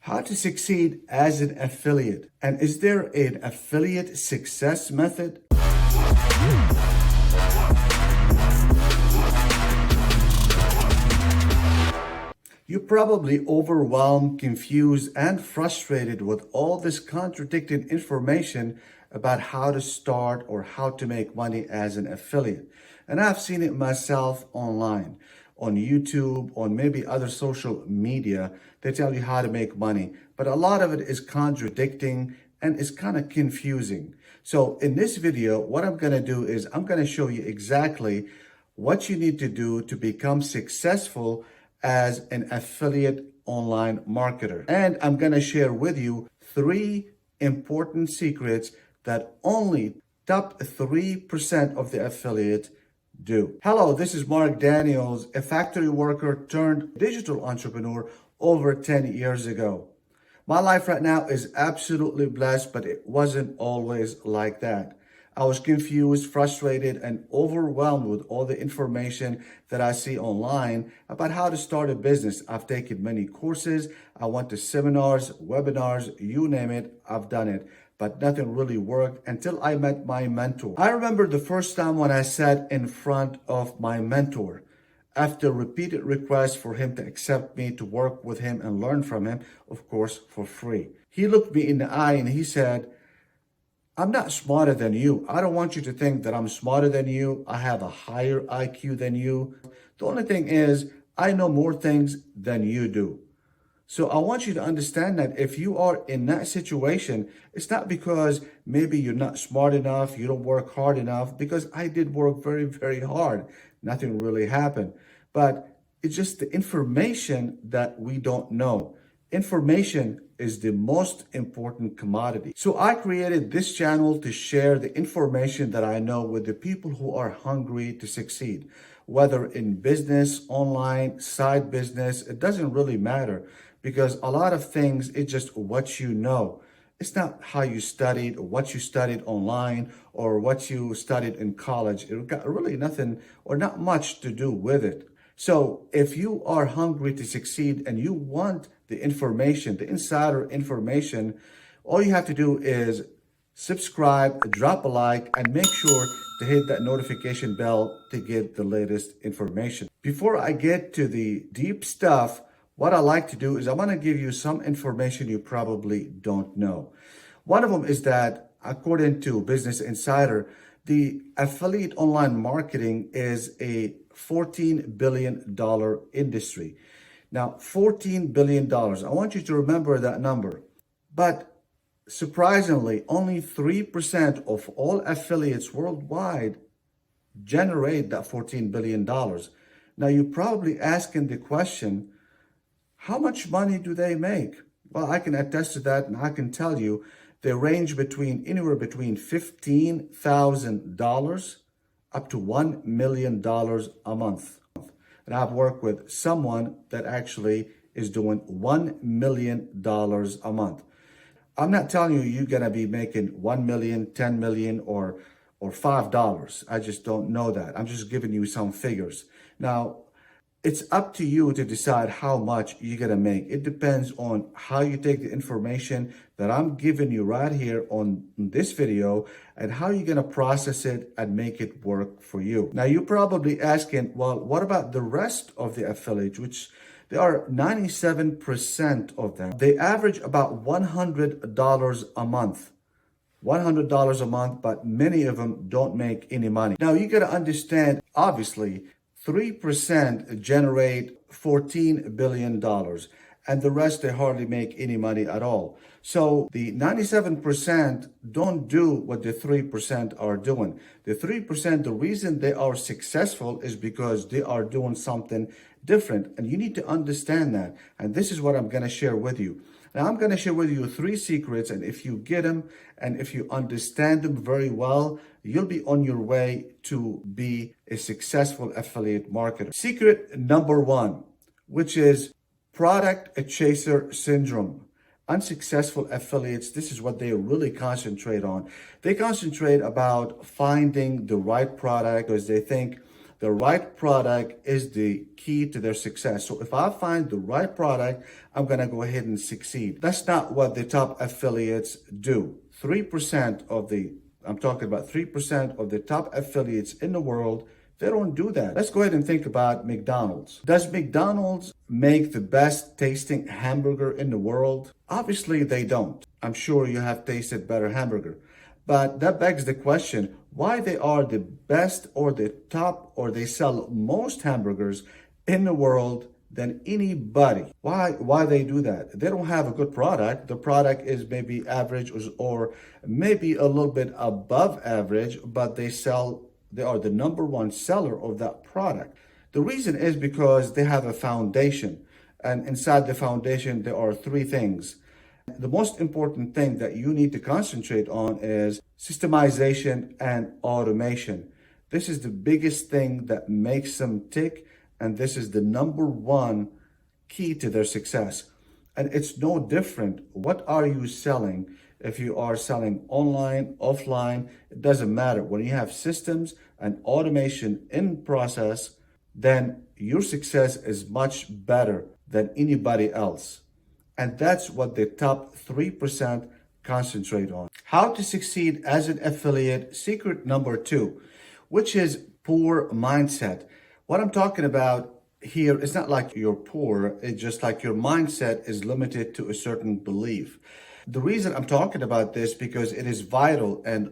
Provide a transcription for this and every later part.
How to succeed as an affiliate. And is there an affiliate success method? You're probably overwhelmed, confused, and frustrated with all this contradicting information about how to start or how to make money as an affiliate. And I've seen it myself online, on YouTube, on maybe other social media. They tell you how to make money, but a lot of it is contradicting and it's kind of confusing. So in this video, what I'm going to do is I'm going to show you exactly what you need to do to become successful as an affiliate online marketer. And I'm going to share with you 3 important secrets that only top 3% of the affiliate do. Hello, this is Mark Daniels, a factory worker turned digital entrepreneur over 10 years ago. My life right now is absolutely blessed, but it wasn't always like that. I was confused, frustrated, and overwhelmed with all the information that I see online about how to start a business. I've taken many courses. I went to seminars, webinars, you name it, I've done it. But nothing really worked until I met my mentor. I remember the first time when I sat in front of my mentor. After repeated requests for him to accept me to work with him and learn from him, of course, for free. He looked me in the eye and he said, "I'm not smarter than you. I don't want you to think that I'm smarter than you. I have a higher IQ than you. The only thing is, I know more things than you do. So I want you to understand that if you are in that situation, it's not because maybe you're not smart enough, you don't work hard enough, because I did work very, very hard. Nothing really happened. But it's just the information that we don't know. Information is the most important commodity. So I created this channel to share the information that I know with the people who are hungry to succeed. Whether in business, online, side business, it doesn't really matter. Because a lot of things, it's just what you know. It's not how you studied or what you studied online or what you studied in college. It got really nothing or not much to do with it. So if you are hungry to succeed and you want the information, the insider information, all you have to do is subscribe, drop a like, and make sure to hit that notification bell to get the latest information. Before I get to the deep stuff, what I like to do is I want to give you some information you probably don't know. One of them is that according to Business Insider, the affiliate online marketing is a $14 billion industry. Now, $14 billion. I want you to remember that number. But surprisingly, only 3% of all affiliates worldwide generate that $14 billion. Now, you're probably asking the question, how much money do they make? Well, I can attest to that, and I can tell you they range between anywhere between $15,000 up to $1 million a month. And I've worked with someone that actually is doing $1 million a month. I'm not telling you you're gonna be making 1 million, 10 million, or $5. I just don't know that. I'm just giving you some figures. Now, it's up to you to decide how much you're going to make. It depends on how you take the information that I'm giving you right here on this video and how you're going to process it and make it work for you. Now, you're probably asking, well, what about the rest of the affiliates, which there are 97% of them. They average about $100 a month. $100 a month, but many of them don't make any money. Now, you got to understand, obviously, 3% generate $14 billion, and the rest, they hardly make any money at all. So the 97% don't do what the 3% are doing. The 3%, the reason they are successful is because they are doing something different, and you need to understand that. And this is what I'm going to share with you. Now, I'm going to share with you 3 secrets, and if you get them and if you understand them very well, you'll be on your way to be a successful affiliate marketer. Secret number 1, which is product chaser syndrome. Unsuccessful affiliates, this is what they really concentrate on. They concentrate about finding the right product because they think The right product is the key to their success. So if I find the right product, I'm going to go ahead and succeed. That's not what the top affiliates do. 3% of the, I'm talking about 3% of the top affiliates in the world, they don't do that. Let's go ahead and think about McDonald's. Does McDonald's make the best tasting hamburger in the world? Obviously, they don't. I'm sure you have tasted better hamburger. But that begs the question, why they are the best or the top or they sell most hamburgers in the world than anybody. Why they do that? They don't have a good product. The product is maybe average or maybe a little bit above average, but they are the number one seller of that product. The reason is because they have a foundation, and inside the foundation there are three things. The most important thing that you need to concentrate on is systemization and automation. This is the biggest thing that makes them tick, and this is the number one key to their success. And it's no different. What are you selling? If you are selling online, offline, it doesn't matter. When you have systems and automation in process, then your success is much better than anybody else. And that's what the top 3% concentrate on. How to succeed as an affiliate, secret number 2, which is poor mindset. What I'm talking about here is not like you're poor, it's just like your mindset is limited to a certain belief. The reason I'm talking about this because it is vital, and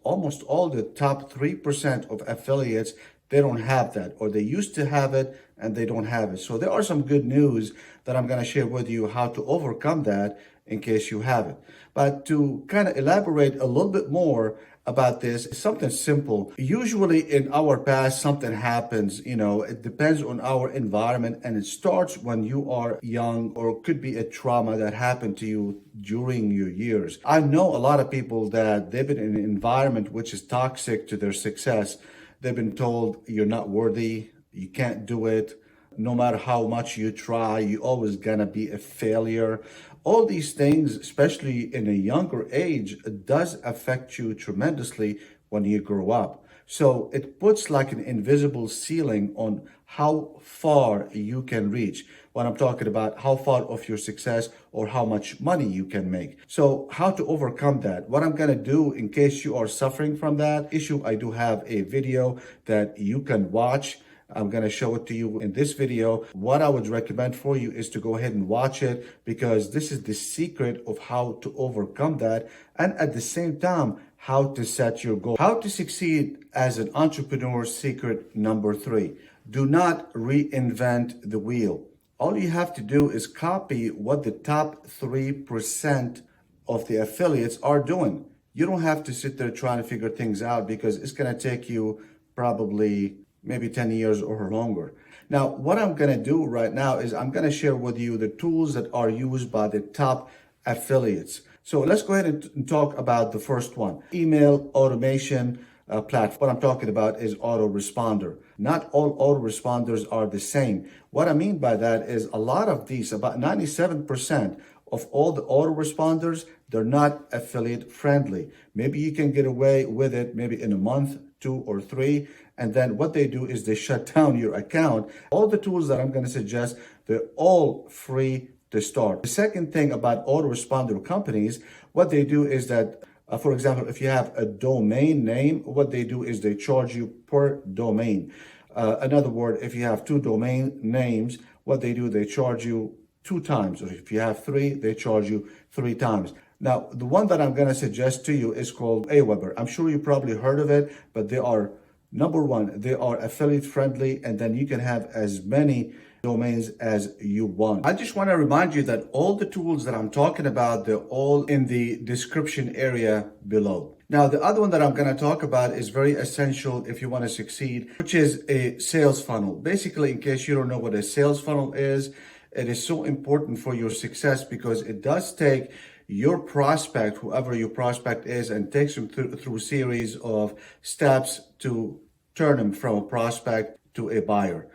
almost all the top 3% of affiliates, they don't have that, or they used to have it and they don't have it. So there are some good news that I'm going to share with you how to overcome that in case you have it. But to kind of elaborate a little bit more about this, something simple. Usually in our past, something happens, it depends on our environment, and it starts when you are young, or could be a trauma that happened to you during your years. I know a lot of people that they've been in an environment which is toxic to their success. They've been told you're not worthy, you can't do it. No matter how much you try, you're always gonna be a failure. All these things, especially in a younger age, does affect you tremendously when you grow up. So it puts like an invisible ceiling on how far you can reach. When I'm talking about how far of your success or how much money you can make. So how to overcome that? What I'm going to do in case you are suffering from that issue, I do have a video that you can watch. I'm going to show it to you in this video. What I would recommend for you is to go ahead and watch it, because this is the secret of how to overcome that, and at the same time, how to set your goal. How to succeed as an entrepreneur, secret number 3. Do not reinvent the wheel. All you have to do is copy what the top 3% of the affiliates are doing. You don't have to sit there trying to figure things out, because it's going to take you probably maybe 10 years or longer. Now, what I'm going to do right now is I'm going to share with you the tools that are used by the top affiliates. So let's go ahead and talk about the first one, email automation platform. What I'm talking about is autoresponder. Not all autoresponders are the same. What I mean by that is a lot of these, about 97% of all the autoresponders, they're not affiliate friendly. Maybe you can get away with it maybe in a month, 2 or 3, and then what they do is they shut down your account. All the tools that I'm going to suggest, they're all free to start. The second thing about autoresponder companies, what they do is that, for example, if you have a domain name, what they do is they charge you per domain. In other words, if you have 2 domain names, what they do, they charge you 2 times. Or if you have 3, they charge you 3 times. Now, the one that I'm going to suggest to you is called Aweber. I'm sure you probably heard of it, but they are, number one, they are affiliate friendly, and then you can have as many domains as you want. I just want to remind you that all the tools that I'm talking about, they're all in the description area below. Now, the other one that I'm going to talk about is very essential if you want to succeed, which is a sales funnel. Basically, in case you don't know what a sales funnel is, it is so important for your success, because it does take your prospect, whoever your prospect is, and takes them through a series of steps to turn them from a prospect to a buyer.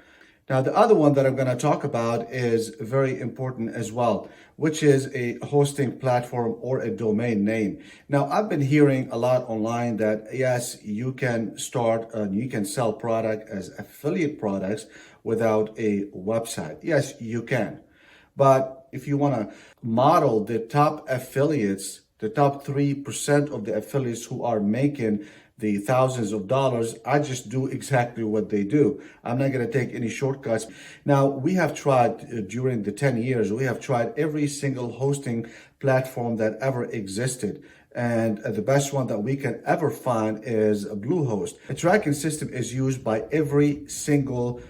Now, the other one that I'm going to talk about is very important as well, which is a hosting platform or a domain name. Now, I've been hearing a lot online that yes, you can start and you can sell product as affiliate products without a website. Yes, you can. But if you want to model the top affiliates, the top 3% of the affiliates who are making the thousands of dollars, I just do exactly what they do. I'm not going to take any shortcuts. Now, we have tried during the 10 years, we have tried every single hosting platform that ever existed. And the best one that we can ever find is Bluehost. A tracking system is used by every single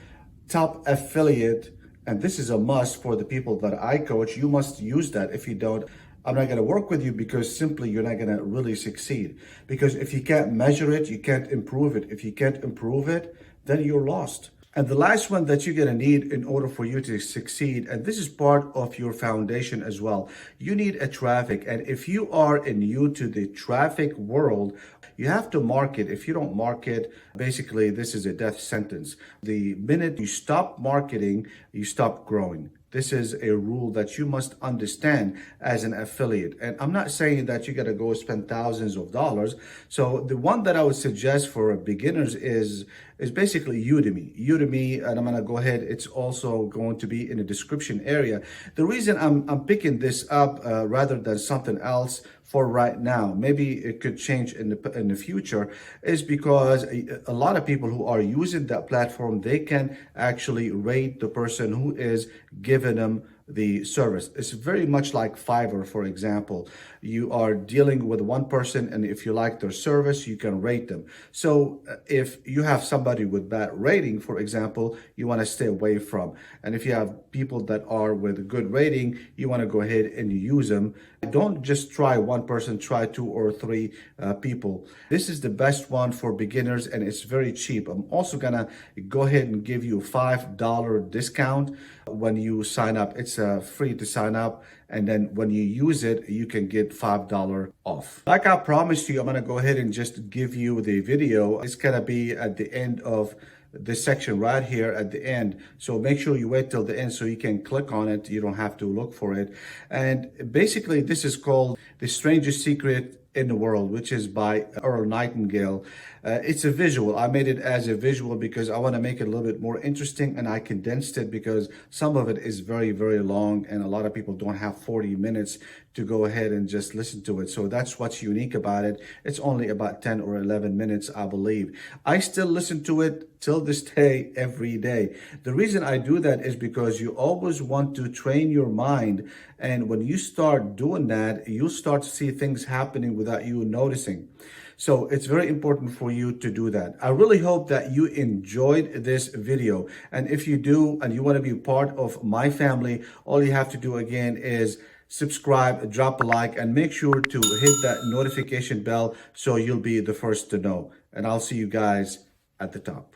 top affiliate. And this is a must for the people that I coach. You must use that. If you don't, I'm not going to work with you because simply you're not going to really succeed. Because if you can't measure it, you can't improve it. If you can't improve it, then you're lost. And the last one that you're going to need in order for you to succeed, and this is part of your foundation as well, you need a traffic. And if you are new to the traffic world, you have to market. If you don't market, basically this is a death sentence. The minute you stop marketing, you stop growing. This is a rule that you must understand as an affiliate. And I'm not saying that you got to go spend thousands of dollars. So the one that I would suggest for beginners is basically Udemy. Udemy, and I'm going to go ahead. It's also going to be in the description area. The reason I'm picking this up rather than something else for right now, maybe it could change in the future, is because a lot of people who are using that platform, they can actually rate the person who is giving them the service. It's very much like Fiverr, for example. You are dealing with one person, and if you like their service, you can rate them. So if you have somebody with bad rating, for example, you want to stay away from. And if you have people that are with a good rating, you want to go ahead and use them. Don't just try one person, try 2 or 3 people. This is the best one for beginners, and it's very cheap. I'm also gonna go ahead and give you a $5 discount when you sign up. It's free to sign up, and then when you use it, you can get $5 off. Like I promised you, I'm gonna go ahead and just give you the video. It's gonna be at the end of this section right here at the end. So make sure you wait till the end so you can click on it. You don't have to look for it. And basically, this is called The Strangest Secret in the World, which is by Earl Nightingale. It's a visual. I made it as a visual because I want to make it a little bit more interesting, and I condensed it because some of it is very, very long, and a lot of people don't have 40 minutes to go ahead and just listen to it. So that's what's unique about it. It's only about 10 or 11 minutes, I believe. I still listen to it till this day, every day. The reason I do that is because you always want to train your mind. And when you start doing that, you'll start to see things happening without you noticing. So it's very important for you to do that. I really hope that you enjoyed this video. And if you do, and you want to be part of my family, all you have to do again is subscribe, drop a like, and make sure to hit that notification bell so you'll be the first to know. And I'll see you guys at the top.